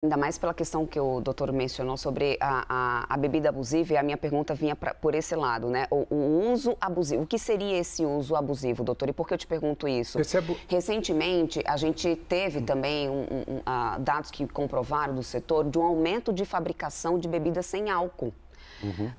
Ainda mais pela questão que o doutor mencionou sobre a bebida abusiva, e a minha pergunta vinha por esse lado, né? O uso abusivo. O que seria esse uso abusivo, doutor? E por que eu te pergunto isso? Recentemente, a gente teve também dados que comprovaram do setor de um aumento de fabricação de bebidas sem álcool.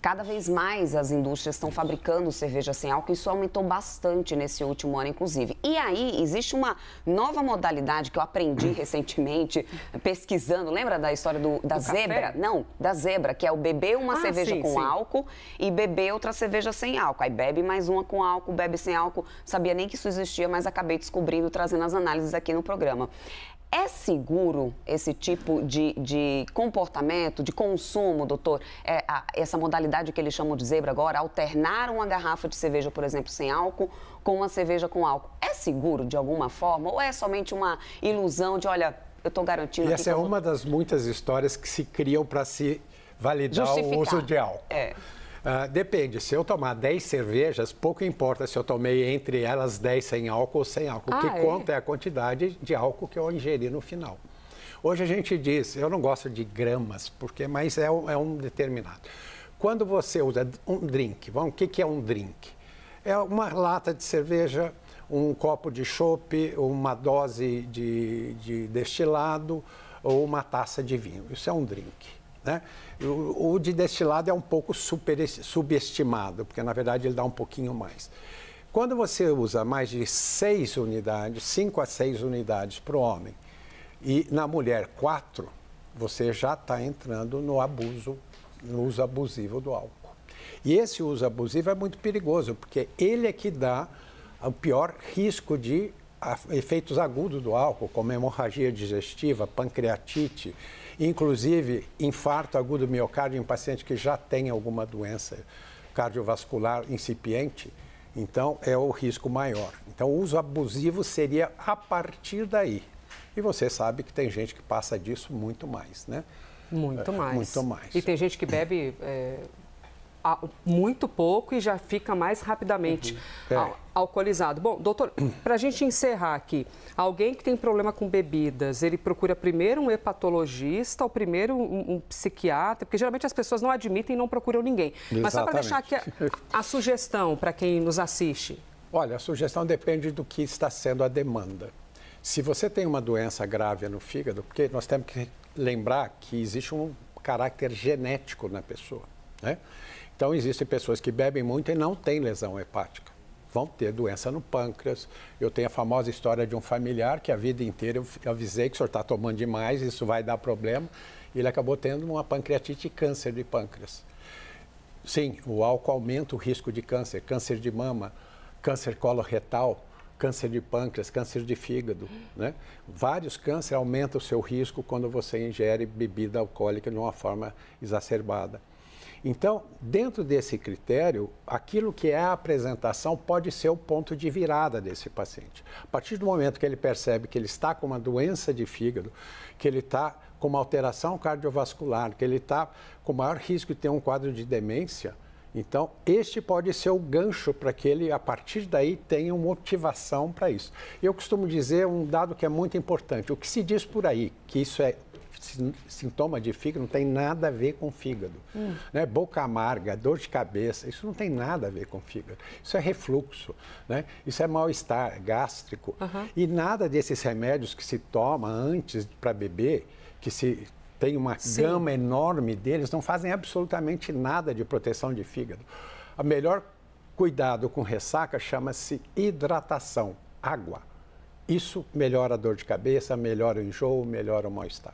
Cada vez mais as indústrias estão fabricando cerveja sem álcool, isso aumentou bastante nesse último ano, inclusive. E aí, existe uma nova modalidade que eu aprendi recentemente, pesquisando, lembra da história da zebra? Café? Não, da zebra, que é o beber uma cerveja com álcool e beber outra cerveja sem álcool. Aí bebe mais uma com álcool, bebe sem álcool. Sabia nem que isso existia, mas acabei descobrindo, trazendo as análises aqui no programa. É seguro esse tipo de comportamento, de consumo, doutor? Essa modalidade que eles chamam de zebra agora, alternar uma garrafa de cerveja, por exemplo, sem álcool, com uma cerveja com álcool. É seguro de alguma forma ou é somente uma ilusão de, olha, eu estou garantindo... E essa é uma das muitas histórias que se criam para se validar o uso de álcool. Depende, se eu tomar 10 cervejas, pouco importa se eu tomei entre elas 10 sem álcool ou sem álcool. O que conta é a quantidade de álcool que eu ingeri no final. Hoje a gente diz, eu não gosto de gramas, mas é um determinado. Quando você usa um drink, o que é um drink? É uma lata de cerveja, um copo de chopp, uma dose de destilado ou uma taça de vinho. Isso é um drink. Né? O de destilado é um pouco subestimado, porque na verdade ele dá um pouquinho mais. Quando você usa mais de 6 unidades, 5 a 6 unidades para o homem, e na mulher 4, você já está entrando no uso abusivo do álcool. E esse uso abusivo é muito perigoso, porque ele é que dá o pior risco de efeitos agudos do álcool, como hemorragia digestiva, pancreatite, inclusive infarto agudo do miocárdio em paciente que já tem alguma doença cardiovascular incipiente. Então, é o risco maior. Então, o uso abusivo seria a partir daí. E você sabe que tem gente que passa disso muito mais, né? Muito mais. Muito mais. E tem gente que bebe muito pouco e já fica mais rapidamente alcoolizado. Bom, doutor, para a gente encerrar aqui, alguém que tem problema com bebidas, ele procura primeiro um hepatologista ou primeiro um psiquiatra? Porque geralmente as pessoas não admitem e não procuram ninguém. Exatamente. Mas só para deixar aqui a sugestão para quem nos assiste. Olha, a sugestão depende do que está sendo a demanda. Se você tem uma doença grave no fígado, porque nós temos que lembrar que existe um caráter genético na pessoa, né? Então, existem pessoas que bebem muito e não têm lesão hepática. Vão ter doença no pâncreas. Eu tenho a famosa história de um familiar que a vida inteira eu avisei que o senhor está tomando demais, isso vai dar problema. E ele acabou tendo uma pancreatite e câncer de pâncreas. Sim, o álcool aumenta o risco de câncer, câncer de mama, câncer coloretal, câncer de pâncreas, câncer de fígado, né? Vários cânceres aumentam o seu risco quando você ingere bebida alcoólica de uma forma exacerbada. Então, dentro desse critério, aquilo que é a apresentação pode ser o ponto de virada desse paciente. A partir do momento que ele percebe que ele está com uma doença de fígado, que ele está com uma alteração cardiovascular, que ele está com maior risco de ter um quadro de demência, então este pode ser o gancho para que ele, a partir daí, tenha uma motivação para isso. Eu costumo dizer um dado que é muito importante. O que se diz por aí, que isso é sintoma de fígado, não tem nada a ver com fígado. Né? Boca amarga, dor de cabeça, isso não tem nada a ver com fígado. Isso é refluxo, né? Isso é mal-estar gástrico. E nada desses remédios que se toma antes para beber, que se tem uma gama enorme deles, não fazem absolutamente nada de proteção de fígado. O melhor cuidado com ressaca chama-se hidratação, água. Isso melhora a dor de cabeça, melhora o enjoo, melhora o mal-estar.